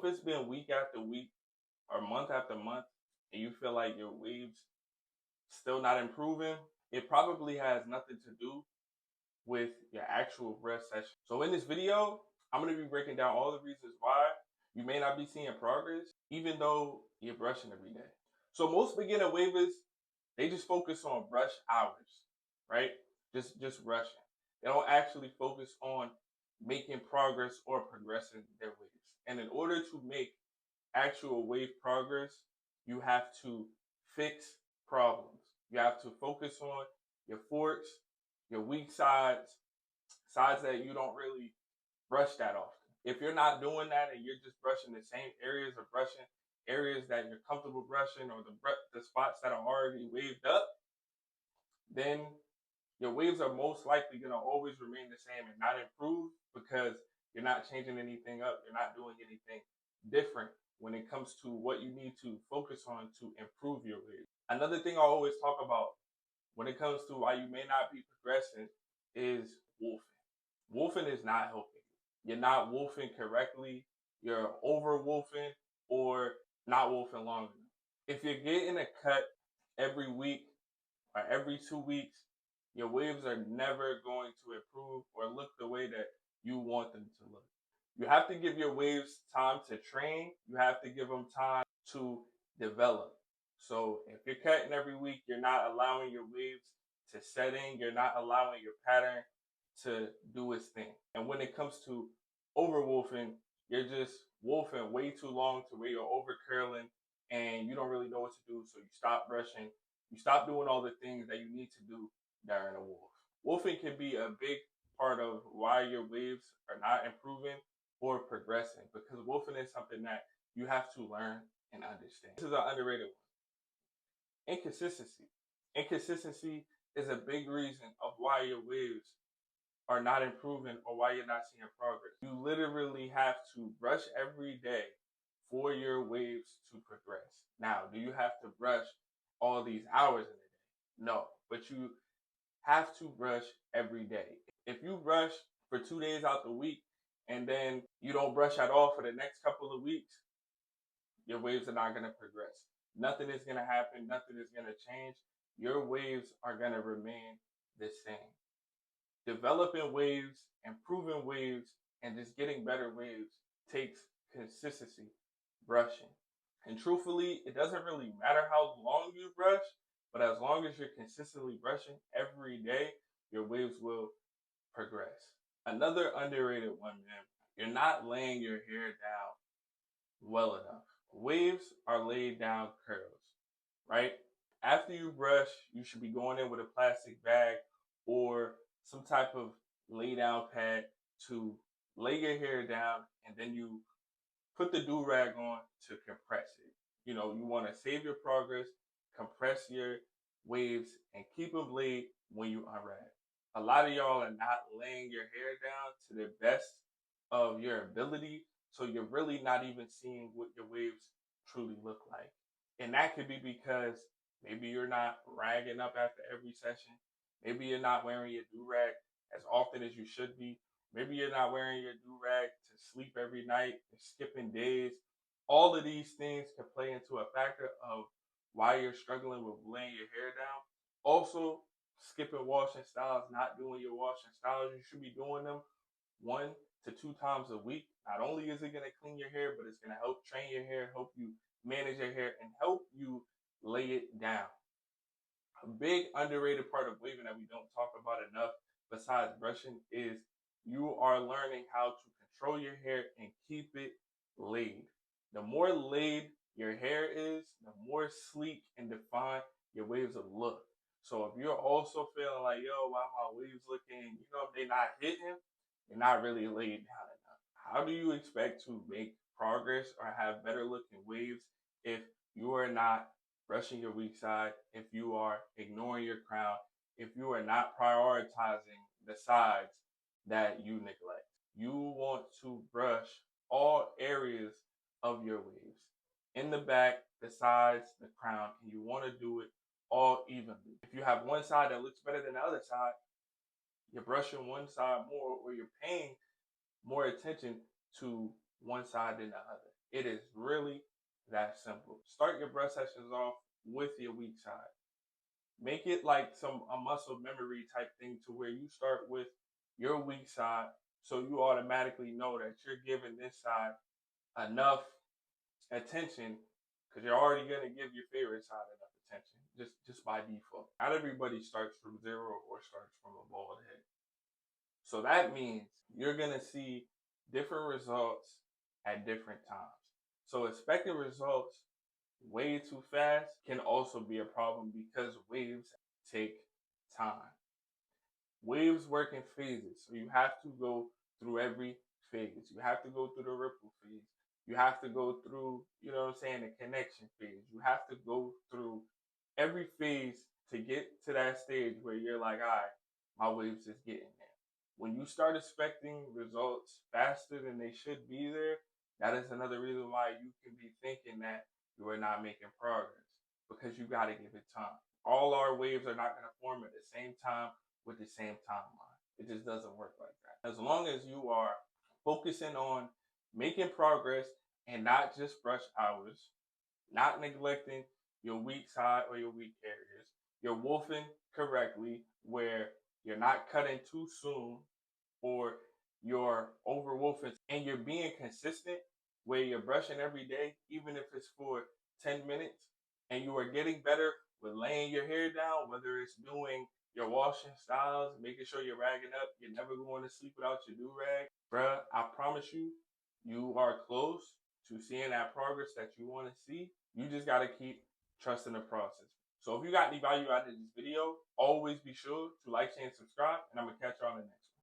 if it's been week after week or month after month and you feel like your waves still not improving, it probably has nothing to do with your actual brush session. So in this video, I'm going to be breaking down all the reasons why you may not be seeing progress even though you're brushing every day. So most beginner wavers, they just focus on brush hours, right? Just brushing. They don't actually focus on making progress or progressing their waves. And in order to make actual wave progress, you have to fix problems. You have to focus on your forks, your weak sides, sides that you don't really brush that often. If you're not doing that and you're just brushing the same areas or brushing areas that you're comfortable brushing or the spots that are already waved up, then your waves are most likely going to always remain the same and not improve because you're not changing anything up. You're not doing anything different when it comes to what you need to focus on to improve your waves. Another thing I always talk about when it comes to why you may not be progressing is wolfing. Wolfing is not helping you. You're not wolfing correctly. You're over wolfing or not wolfing long enough. If you're getting a cut every week or every 2 weeks, your waves are never going to improve or look the way that you want them to look. You have to give your waves time to train. You have to give them time to develop. So if you're cutting every week, you're not allowing your waves to set in. You're not allowing your pattern to do its thing. And when it comes to over wolfing, you're just wolfing way too long to where you're over curling and you don't really know what to do. So you stop brushing. You stop doing all the things that you need to do during a wolf. Wolfing can be a big part of why your waves are not improving or progressing because wolfing is something that you have to learn and understand. This is an underrated one. Inconsistency. Inconsistency is a big reason of why your waves are not improving or why you're not seeing progress. You literally have to brush every day for your waves to progress. Now, do you have to brush all these hours in a day? No, but you have to brush every day. If you brush for 2 days out the week and then you don't brush at all for the next couple of weeks, your waves are not going to progress. Nothing is going to happen. Nothing is going to change. Your waves are going to remain the same. Developing waves, improving waves, and just getting better waves takes consistency, brushing. And truthfully, it doesn't really matter how long you brush, but as long as you're consistently brushing every day, your waves will progress. Another underrated one, man, you're not laying your hair down well enough. Waves are laid down curls, right? After you brush, you should be going in with a plastic bag or some type of lay down pad to lay your hair down, and then you put the do-rag on to compress it. You know, you want to save your progress, compress your waves, and keep them laid when you unrag. A lot of y'all are not laying your hair down to the best of your ability, so you're really not even seeing what your waves truly look like. And that could be because maybe you're not ragging up after every session. Maybe you're not wearing your do-rag as often as you should be. Maybe you're not wearing your do-rag to sleep every night, you're skipping days. All of these things can play into a factor of why you're struggling with laying your hair down. Also, skipping washing styles, not doing your washing styles. You should be doing them 1 to 2 times a week. Not only is it going to clean your hair, but it's going to help train your hair, help you manage your hair, and help you lay it down. A big underrated part of waving that we don't talk about enough besides brushing is you are learning how to control your hair and keep it laid. The more laid your hair is, the more sleek and defined your waves will look. So if you're also feeling like, yo, why my waves looking, they're not hitting, you're not really laid down enough. How do you expect to make progress or have better looking waves if you are not brushing your weak side, if you are ignoring your crown, if you are not prioritizing the sides that you neglect? You want to brush all areas of your waves, in the back, the sides, the crown, and you want to do it all evenly. If you have one side that looks better than the other side, you're brushing one side more, or you're paying more attention to one side than the other. It is really that simple. Start your brush sessions off with your weak side. Make it like a muscle memory type thing to where you start with your weak side, so you automatically know that you're giving this side enough attention, because you're already gonna give your favorite side enough attention just by default. Not everybody starts from zero or starts from a bald head. So that means you're gonna see different results at different times. So expecting results way too fast can also be a problem, because waves take time. Waves work in phases, so you have to go through every phase. You have to go through the ripple phase. You have to go through, you know what I'm saying, the connection phase. You have to go through every phase to get to that stage where you're like, all right, my waves is getting there. When you start expecting results faster than they should be there, that is another reason why you can be thinking that you are not making progress, because you got to give it time. All our waves are not going to form at the same time with the same timeline. It just doesn't work like that. As long as you are focusing on making progress and not just brush hours, not neglecting your weak side or your weak areas, you're wolfing correctly, where you're not cutting too soon, or you're over wolfing, and you're being consistent, where you're brushing every day, even if it's for 10 minutes, and you are getting better with laying your hair down, whether it's doing your washing styles, making sure you're ragging up, you're never going to sleep without your do-rag. Bruh, I promise you, you are close to seeing that progress that you want to see. You just got to keep trusting the process. So if you got any value out of this video, always be sure to like, share, and subscribe, and I'm going to catch y'all in the next.